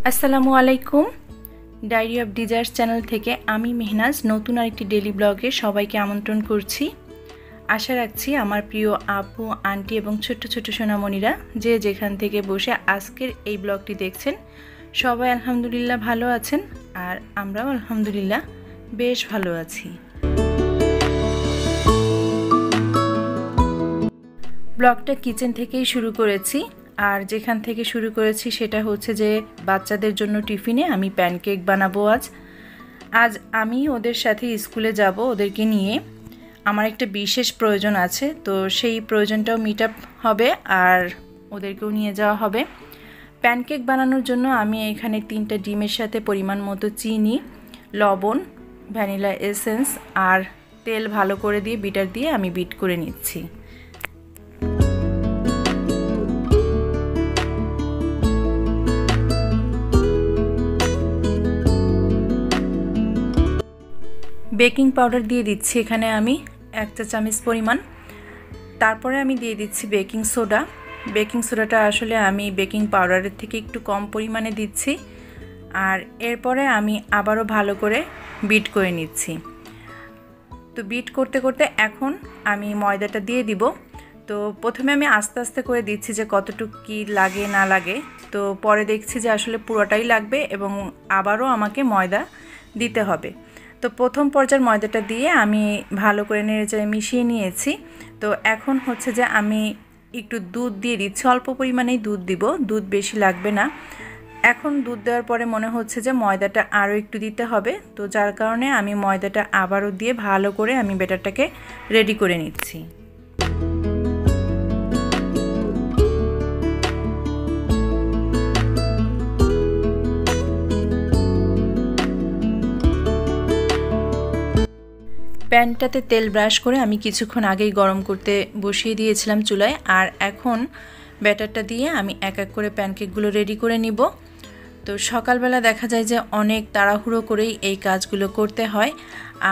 আসসালামু আলাইকুম। Diary of desires channel থেকে আমি মেহনাজ নতুন আরেকটি ডেলি ব্লগে সবাইকে আমন্ত্রণ করছি। আশা রাখছি আমার প্রিয় আপু, আন্টি এবং ছোট্ট ছোট্ট সোনামণিরা যে যেখান থেকে বসে আজকের এই ব্লগটি দেখছেন সবাই আলহামদুলিল্লাহ ভালো আছেন, আর আমরাও আলহামদুলিল্লাহ বেশ ভালো আছি। ব্লগটা কিচেন থেকেই শুরু করেছি, আর যেখান থেকে শুরু করেছি সেটা হচ্ছে যে বাচ্চাদের জন্য টিফিনে আমি প্যানকেক বানাবো। আজ আমি ওদের সাথে স্কুলে যাব, ওদেরকে নিয়ে আমার একটা বিশেষ প্রয়োজন আছে, তো সেই প্রয়োজনটাও মিট আপ হবে আর ওদেরকেও নিয়ে যাওয়া হবে। প্যানকেক বানানোর জন্য আমি এখানে 3টা ডিমের সাথে পরিমাণ মতো চিনি, লবণ, ভ্যানিলা এসেন্স আর তেল ভালো করে দিয়ে বিটার দিয়ে আমি বিট করে নিচ্ছি। বেকিং পাউডার দিয়ে দিচ্ছি এখানে আমি 1 চা চামচ পরিমাণ। তারপরে আমি দিয়ে দিচ্ছি বেকিং সোডা। বেকিং সোডাটা আসলে আমি বেকিং পাউডারের থেকে একটু কম পরিমাণে দিচ্ছি, আর এরপরে আমি আবারও ভালো করে বিট করে নিচ্ছি। তো বিট করতে করতে এখন আমি ময়দাটা দিয়ে দিব। তো প্রথমে আমি আস্তে আস্তে করে দিচ্ছি যে কতটুকু কী লাগে না লাগে, তো পরে দেখছি যে আসলে পুরোটাই লাগবে এবং আবারও আমাকে ময়দা দিতে হবে। তো প্রথম পর্যায়ের ময়দাটা দিয়ে আমি ভালো করে নেড়েচেড়ে মিশিয়ে নিয়েছি। তো এখন হচ্ছে যে আমি একটু দুধ দিয়ে দিচ্ছি, অল্প পরিমাণেই দুধ দিব, দুধ বেশি লাগবে না। এখন দুধ দেওয়ার পরে মনে হচ্ছে যে ময়দাটা আরও একটু দিতে হবে, তো যার কারণে আমি ময়দাটা আবারও দিয়ে ভালো করে আমি ব্যাটারটাকে রেডি করে নিচ্ছি। প্যানটাতে তেল ব্রাশ করে আমি কিছুক্ষণ আগেই গরম করতে বসিয়ে দিয়েছিলাম চুলায়, আর এখন ব্যাটারটা দিয়ে আমি এক এক করে প্যানকেকগুলো রেডি করে নিব। তো সকালবেলা দেখা যায় যে অনেক তাড়াহুড়ো করেই এই কাজগুলো করতে হয়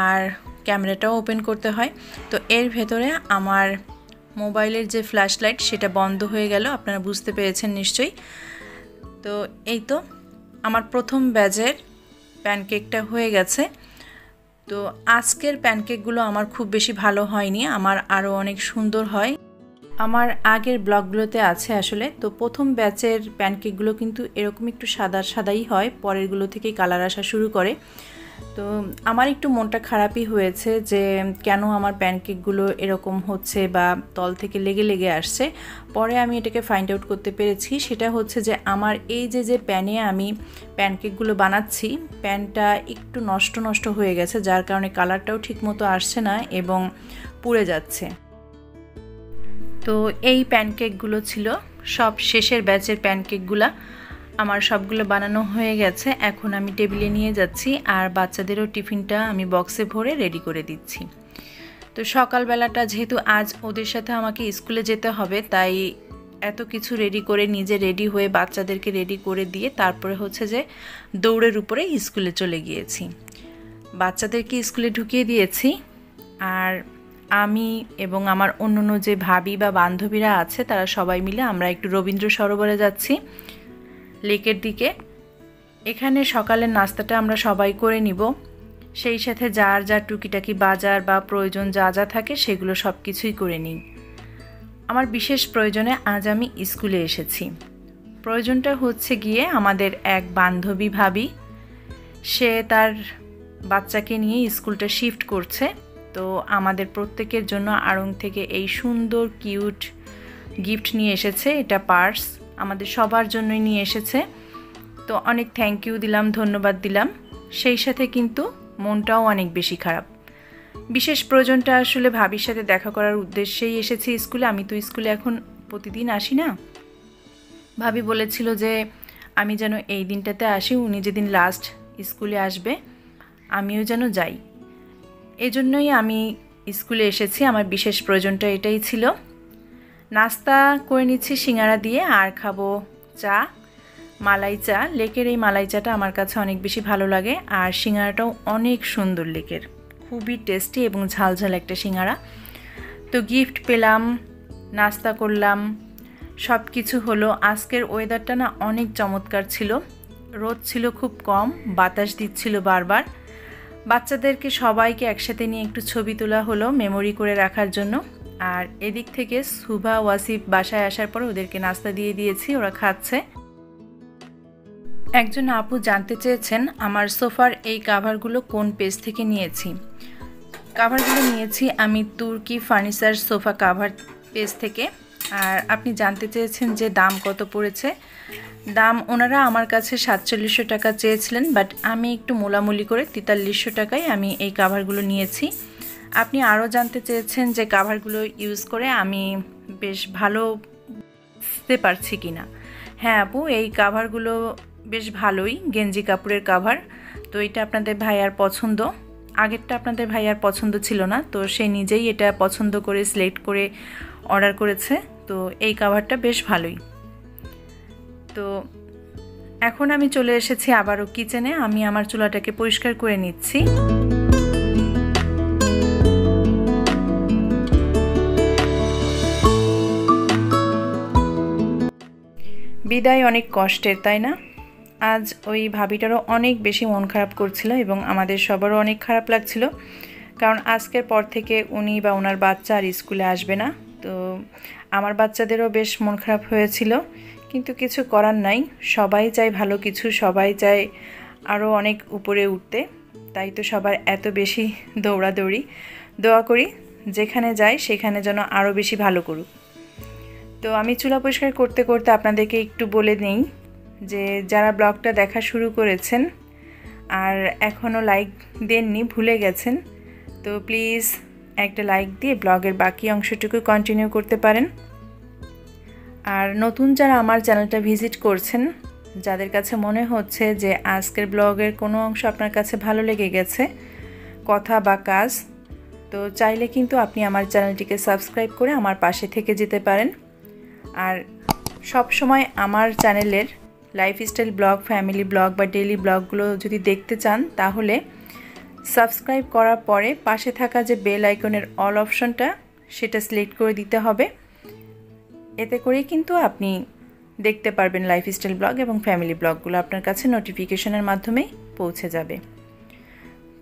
আর ক্যামেরাটাও ওপেন করতে হয়। তো এর ভেতরে আমার মোবাইলের যে ফ্ল্যাশ লাইট সেটা বন্ধ হয়ে গেল, আপনারা বুঝতে পেরেছেন নিশ্চয়ই। তো এই তো আমার প্রথম ব্যাচের প্যানকেকটা হয়ে গেছে। তো আজকের প্যানকেকগুলো আমার খুব বেশি ভালো হয়নি, আমার আরও অনেক সুন্দর হয়। আমার আগের ব্লগগুলোতে আছে আসলে। তো প্রথম ব্যাচের প্যানকেকগুলো কিন্তু এরকম একটু সাদা সাদাই হয়, পরেরগুলো থেকে কালার আসা শুরু করে। তো আমার একটু মনটা খারাপই হয়েছে যে কেন আমার প্যানকেকগুলো এরকম হচ্ছে বা তল থেকে লেগে লেগে আসছে। পরে আমি এটাকে ফাইন্ড আউট করতে পেরেছি, সেটা হচ্ছে যে আমার এই যে প্যানে আমি প্যানকেকগুলো বানাচ্ছি, প্যানটা একটু নষ্ট নষ্ট হয়ে গেছে, যার কারণে কালারটাও ঠিকমতো আসছে না এবং পুড়ে যাচ্ছে। তো এই প্যানকেকগুলো ছিল সব শেষের ব্যাচের প্যানকেকগুলো। আমার সবগুলো বানানো হয়ে গেছে, এখন আমি টেবিলে নিয়ে যাচ্ছি আর বাচ্চাদেরও টিফিনটা আমি বক্সে ভরে রেডি করে দিচ্ছি। তো সকালবেলাটা যেহেতু আজ ওদের সাথে আমাকে স্কুলে যেতে হবে, তাই এত কিছু রেডি করে নিজে রেডি হয়ে বাচ্চাদেরকে রেডি করে দিয়ে তারপরে হচ্ছে যে দৌড়ের উপরে স্কুলে চলে গিয়েছি। বাচ্চাদেরকে স্কুলে ঢুকিয়ে দিয়েছি, আর আমি এবং আমার অন্যান্য যে ভাবি বা বান্ধবীরা আছে তারা সবাই মিলে আমরা একটু রবীন্দ্র সরোবরে যাচ্ছি, লেকের দিকে। এখানে সকালের নাস্তাটা আমরা সবাই করে নিব, সেই সাথে যার যা টুকিটাকি বাজার বা প্রয়োজন যা যা থাকে সেগুলো সব কিছুই করে নিই। আমার বিশেষ প্রয়োজনে আজ আমি স্কুলে এসেছি। প্রয়োজনটা হচ্ছে গিয়ে আমাদের এক বান্ধবী ভাবি, সে তার বাচ্চাকে নিয়ে স্কুলটা শিফট করছে। তো আমাদের প্রত্যেকের জন্য আড়ং থেকে এই সুন্দর কিউট গিফট নিয়ে এসেছে। এটা পার্স আমাদের সবার জন্যই নিয়ে এসেছে। তো অনেক থ্যাংক ইউ দিলাম, ধন্যবাদ দিলাম। সেই সাথে কিন্তু মনটাও অনেক বেশি খারাপ। বিশেষ প্রয়োজনটা আসলে ভাবির সাথে দেখা করার উদ্দেশ্যেই এসেছি স্কুলে। আমি তো স্কুলে এখন প্রতিদিন আসি না। ভাবি বলেছিল যে আমি যেন এই দিনটাতে আসি, উনি যেদিন লাস্ট স্কুলে আসবে আমিও যেন যাই। এজন্যই আমি স্কুলে এসেছি। আমার বিশেষ প্রয়োজনটা এটাই ছিল। নাস্তা করে নিচ্ছি সিঙ্গারা দিয়ে, আর খাবো চা, মালাই চা। লেকের এই মালাই চাটা আমার কাছে অনেক বেশি ভালো লাগে, আর সিঙ্গারাটাও অনেক সুন্দর লেকের, খুবই টেস্টি এবং ঝালঝাল একটা সিঙ্গারা। তো গিফট পেলাম, নাস্তা করলাম, সব কিছু হলো। আজকের ওয়েদারটা না অনেক চমৎকার ছিল, রোদ ছিল খুব কম, বাতাস দিচ্ছিল বারবার। বাচ্চাদেরকে সবাইকে একসাথে নিয়ে একটু ছবি তোলা হলো মেমোরি করে রাখার জন্য। আর এদিক থেকে সুভা ওয়াসিফ বাসায় আসার পর ওদেরকে নাস্তা দিয়ে দিয়েছি, ওরা খাচ্ছে। একজন আপু জানতে চেয়েছেন আমার সোফার এই কাভারগুলো কোন পেজ থেকে নিয়েছি। কাভারগুলো নিয়েছি আমি তুর্কি ফার্নিচার সোফা কাভার পেজ থেকে। আর আপনি জানতে চেয়েছেন যে দাম কত পড়েছে। দাম ওনারা আমার কাছে 4700 টাকা চেয়েছিলেন, বাট আমি একটু মোলামুলি করে 4300 টাকায় আমি এই কাভারগুলো নিয়েছি। আপনি আরও জানতে চেয়েছেন যে কাভারগুলো ইউজ করে আমি বেশ ভালো বুঝতে পারছি কিনা। হ্যাঁ আপু, এই কাভারগুলো বেশ ভালোই, গেঞ্জি কাপড়ের কাভার। তো এটা আপনাদের ভাইয়ার পছন্দ। আগেরটা আপনাদের ভাইয়ার পছন্দ ছিল না, তো সে নিজেই এটা পছন্দ করে সিলেক্ট করে অর্ডার করেছে। তো এই কাভারটা বেশ ভালোই। তো এখন আমি চলে এসেছি আবারও কিচেনে। আমি আমার চুলাটাকে পরিষ্কার করে নিচ্ছি। বিদায় অনেক কষ্টের, তাই না? আজ ওই ভাবিটারও অনেক বেশি মন খারাপ করছিল এবং আমাদের সবারও অনেক খারাপ লাগছিল, কারণ আজকের পর থেকে উনি বা ওনার বাচ্চা আর স্কুলে আসবে না। তো আমার বাচ্চাদেরও বেশ মন খারাপ হয়েছিল, কিন্তু কিছু করার নাই। সবাই চায় ভালো কিছু, সবাই চায় আরও অনেক উপরে উঠতে, তাই তো সবার এত বেশি দৌড়াদৌড়ি। দোয়া করি যেখানে যাই সেখানে যেন আরও বেশি ভালো করুক। তো আমি চুলা পরিষ্কার করতে করতে আপনাদেরকে একটু বলে নেই যে যারা ব্লগটা দেখা শুরু করেছেন আর এখনও লাইক দেননি, ভুলে গেছেন, তো প্লিজ একটা লাইক দিয়ে ব্লগের বাকি অংশটুকু কন্টিনিউ করতে পারেন। আর নতুন যারা আমার চ্যানেলটা ভিজিট করছেন, যাদের কাছে মনে হচ্ছে যে আজকের ব্লগের কোনো অংশ আপনার কাছে ভালো লেগে গেছে, কথা বা কাজ, তো চাইলে কিন্তু আপনি আমার চ্যানেলটিকে সাবস্ক্রাইব করে আমার পাশে থেকে যেতে পারেন। আর সব সময় আমার চ্যানেলের লাইফস্টাইল ব্লগ, ফ্যামিলি ব্লগ বা ডেইলি ব্লগগুলো যদি দেখতে চান, তাহলে সাবস্ক্রাইব করার পরে পাশে থাকা যে বেল আইকনের অল অপশনটা, সেটা সিলেক্ট করে দিতে হবে। এতে করেই কিন্তু আপনি দেখতে পারবেন লাইফস্টাইল ব্লগ এবং ফ্যামিলি ব্লগগুলো আপনার কাছে নোটিফিকেশনের মাধ্যমেই পৌঁছে যাবে।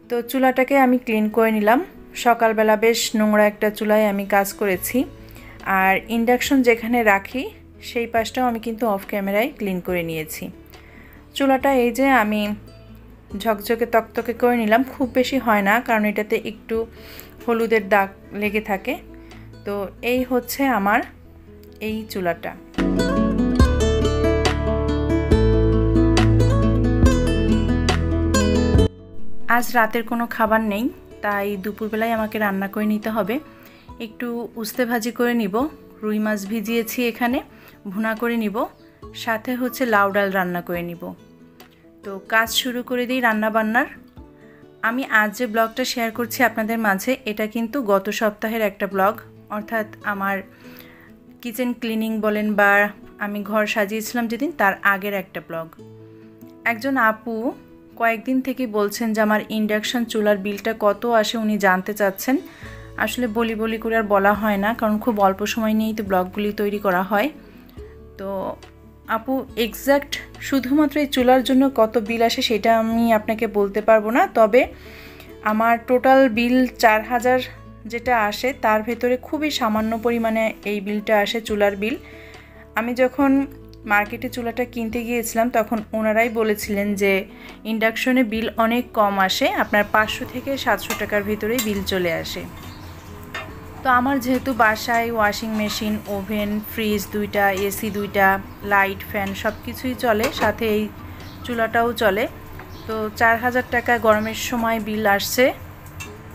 তো চুলাটাকে আমি ক্লিন করে নিলাম। সকালবেলা বেশ নোংরা একটা চুলায় আমি কাজ করেছি। আর ইন্ডাকশন যেখানে রাখি সেই পাশটাও আমি কিন্তু অফ ক্যামেরায় ক্লিন করে নিয়েছি। চুলাটা এই যে আমি ঝকঝকে তকতকে করে নিলাম, খুব বেশি হয় না কারণ এটাতে একটু হলুদের দাগ লেগে থাকে। তো এই হচ্ছে আমার এই চুলাটা। আজ রাতের কোনো খাবার নেই, তাই দুপুরবেলায় আমাকে রান্না করে নিতে হবে। একটু উস্তে ভাজি করে নিব, রুই মাছ ভিজিয়েছি এখানে, ভুনা করে নিব, সাথে হচ্ছে লাউ ডাল রান্না করে নিব। তো কাজ শুরু করে দিই রান্না বান্নার। আমি আজ যে ব্লগটা শেয়ার করছি আপনাদের মাঝে, এটা কিন্তু গত সপ্তাহের একটা ব্লগ, অর্থাৎ আমার কিচেন ক্লিনিং বলেন বা আমি ঘর সাজিয়েছিলাম যেদিন, তার আগের একটা ব্লগ। একজন আপু কয়েকদিন থেকে বলছেন যে আমার ইন্ডাকশন চুলার বিলটা কত আসে উনি জানতে চাচ্ছেন। আসলে বলি করে আর বলা হয় না, কারণ খুব অল্প সময় নিয়েই তো ব্লগগুলি তৈরি করা হয়। তো আপু এক্স্যাক্ট শুধুমাত্র এই চুলার জন্য কত বিল আসে সেটা আমি আপনাকে বলতে পারবো না, তবে আমার টোটাল বিল 4000 যেটা আসে তার ভেতরে খুবই সামান্য পরিমাণে এই বিলটা আসে, চুলার বিল। আমি যখন মার্কেটে চুলাটা কিনতে গিয়েছিলাম তখন ওনারাই বলেছিলেন যে ইন্ডাকশনে বিল অনেক কম আসে, আপনার 500 থেকে 700 টাকার ভিতরেই বিল চলে আসে। তো আমার যেহেতু বাসায় ওয়াশিং মেশিন, ওভেন, ফ্রিজ দুইটা, এসি দুইটা, লাইট, ফ্যান সব কিছুই চলে, সাথে এই চুলাটাও চলে, তো 4000 টাকা গরমের সময় বিল আসছে।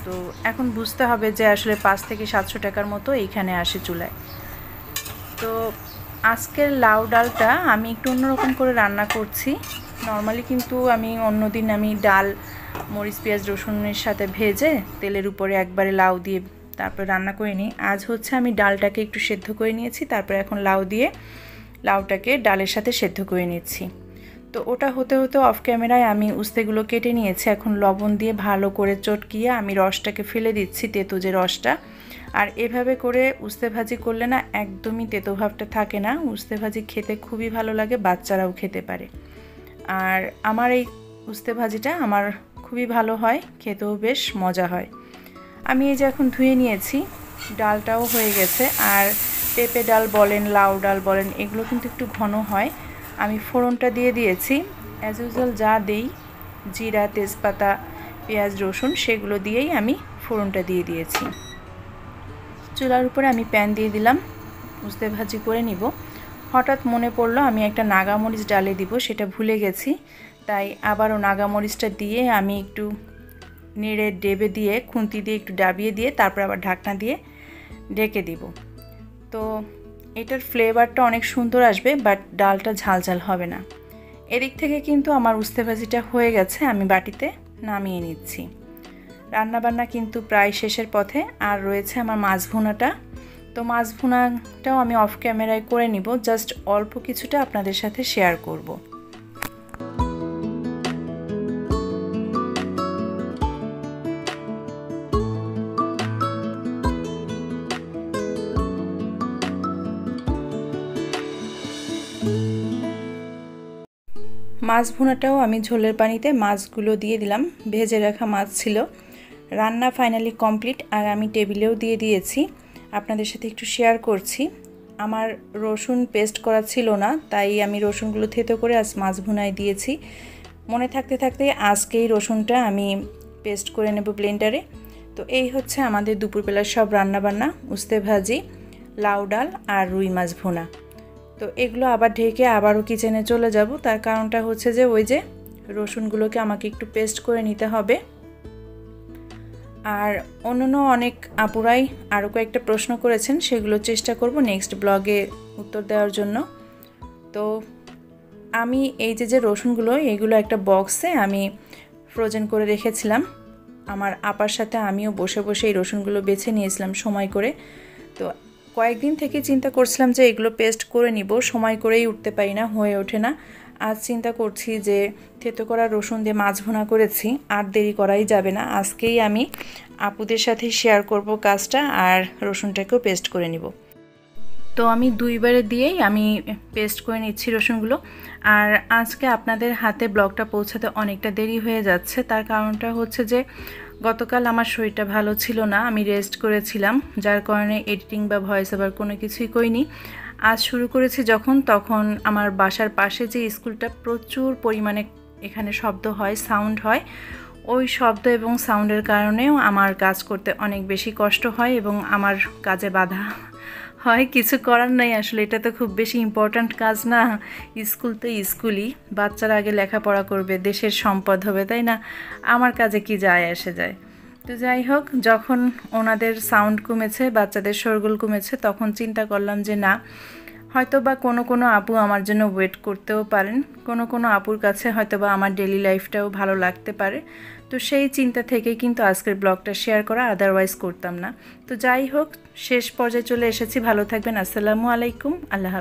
তো এখন বুঝতে হবে যে আসলে 5 থেকে 700 টাকার মতো এইখানে আসে চুলায়। তো আজকের লাউ ডালটা আমি একটু অন্যরকম করে রান্না করছি। নর্মালি কিন্তু আমি অন্যদিন আমি ডাল মরিচ পেঁয়াজ রসুনের সাথে ভেজে তেলের উপরে একবারে লাউ দিয়ে তারপরে রান্না করে নিই। আজ হচ্ছে আমি ডালটাকে একটু সেদ্ধ করে নিয়েছি, তারপরে এখন লাউ দিয়ে লাউটাকে ডালের সাথে সেদ্ধ করে নিচ্ছি। তো ওটা হতে হতে অফ ক্যামেরায় আমি উস্তেগুলো কেটে নিয়েছি। এখন লবণ দিয়ে ভালো করে চটকিয়ে আমি রসটাকে ফেলে দিচ্ছি, তেতো যে রসটা। আর এভাবে করে উস্তে ভাজি করলে না একদমই তেতো ভাবটা থাকে না। উস্তে ভাজি খেতে খুবই ভালো লাগে, বাচ্চারাও খেতে পারে। আর আমার এই উস্তে ভাজিটা আমার খুবই ভালো হয়, খেতেও বেশ মজা হয়। আমি এই যে এখন ধুয়ে নিয়েছি, ডালটাও হয়ে গেছে। আর পেঁপে ডাল বলেন, লাউ ডাল বলেন, এগুলো কিন্তু একটু ঘন হয়। আমি ফোড়নটা দিয়ে দিয়েছি, অ্যাজ ইউজুয়াল যা দেই, জিরা, তেজপাতা, পেঁয়াজ, রসুন, সেগুলো দিয়েই আমি ফোড়নটা দিয়ে দিয়েছি। চুলার উপরে আমি প্যান দিয়ে দিলাম, উস্তে ভাজি করে নিব। হঠাৎ মনে পড়লো আমি একটা নাগামরিচ ডালে দিব, সেটা ভুলে গেছি। তাই আবারও নাগামরিচটা দিয়ে আমি একটু নেড়ে ডেবে দিয়ে খুন্তি দিয়ে একটু ডাবিয়ে দিয়ে তারপর আবার ঢাকনা দিয়ে ঢেকে দিব। তো এটার ফ্লেভারটা অনেক সুন্দর আসবে, বাট ডালটা ঝালঝাল হবে না। এদিক থেকে কিন্তু আমার উস্তে ভাজিটা হয়ে গেছে, আমি বাটিতে নামিয়ে নিচ্ছি। রান্নাবান্না কিন্তু প্রায় শেষের পথে, আর রয়েছে আমার মাছ ভুনাটা। তো মাছ ভুনাটাও আমি অফ ক্যামেরায় করে নিব, জাস্ট অল্প কিছুটা আপনাদের সাথে শেয়ার করব। মাছ ভুনাটাও আমি ঝোলের পানিতে মাছগুলো দিয়ে দিলাম, ভেজে রাখা মাছ ছিল। রান্না ফাইনালি কমপ্লিট, আর আমি টেবিলেও দিয়ে দিয়েছি। আপনাদের সাথে একটু শেয়ার করছি। আমার রসুন পেস্ট করা ছিল না, তাই আমি রসুনগুলো থেতো করে আজ মাছ ভুনায় দিয়েছি। মনে থাকতে থাকতে আজকেই রসুনটা আমি পেস্ট করে নেব ব্লেন্ডারে। তো এই হচ্ছে আমাদের দুপুরবেলার সব রান্নাবান্না, উস্তে ভাজি, লাউ ডাল আর রুই মাছ ভুনা। তো এগুলো আবার ঢেকে আবারও কিচেনে চলে যাব। তার কারণটা হচ্ছে যে ওই যে রসুনগুলোকে আমাকে একটু পেস্ট করে নিতে হবে। আর অন্যান্য অনেক আপুরাই আরও কয়েকটা প্রশ্ন করেছেন, সেগুলো চেষ্টা করব নেক্সট ব্লগে উত্তর দেওয়ার জন্য। তো আমি এই যে রসুনগুলো, এগুলো একটা বক্সে আমি ফ্রোজেন করে রেখেছিলাম। আমার আপার সাথে আমিও বসে বসে এই রসুনগুলো বেছে নিয়েছিলাম সময় করে। তো কয়েকদিন থেকে চিন্তা করছিলাম যে এগুলো পেস্ট করে নিব, সময় করেই উঠতে পারি না, হয়ে ওঠে না। আজ চিন্তা করছি যে থেতো করা রসুন দিয়ে মাছ ভুনা করেছি, আর দেরি করাই যাবে না, আজকেই আমি আপুদের সাথে শেয়ার করব কাজটা, আর রসুনটাকেও পেস্ট করে নিব। তো আমি দুইবারে দিয়েই আমি পেস্ট করে নিচ্ছি রসুনগুলো। আর আজকে আপনাদের হাতে ব্লগটা পৌঁছাতে অনেকটা দেরি হয়ে যাচ্ছে, তার কারণটা হচ্ছে যে গতকাল আমার শরীরটা ভালো ছিল না, আমি রেস্ট করেছিলাম, যার কারণে এডিটিং বা ভয়েস ওভার কোনো কিছুই করিনি। আজ শুরু করেছি যখন, তখন আমার বাসার পাশে যে স্কুলটা, প্রচুর পরিমাণে এখানে শব্দ হয়, সাউন্ড হয়। ওই শব্দ এবং সাউন্ডের কারণেও আমার কাজ করতে অনেক বেশি কষ্ট হয় এবং আমার কাজে বাধা হয়। কিছু করার নাই আসলে, এটা তো খুব বেশি ইম্পর্ট্যান্ট কাজ না। স্কুল তো স্কুলই, বাচ্চারা আগে লেখাপড়া করবে, দেশের সম্পদ হবে, তাই না? আমার কাজে কি যায় আসে যায়। তো যাই হোক, যখন ওনাদের সাউন্ড কমেছে, বাচ্চাদের শোরগোল কমেছে, তখন চিন্তা করলাম যে না, হয়তো বা কোনো আপু আমার জন্য ওয়েট করতেও পারেন, কোনো আপুর কাছে হয়তো বা আমার ডেলি লাইফটাও ভালো লাগতে পারে। তো সেই চিন্তা থেকে কিন্তু আজকের ব্লগটা শেয়ার করা, আদারওয়াইজ করতাম না। তো যাই হোক, শেষ পর্যায়ে চলে এসেছি। ভালো থাকবেন। আসসালামু আলাইকুম। আল্লাহ হাফেজ।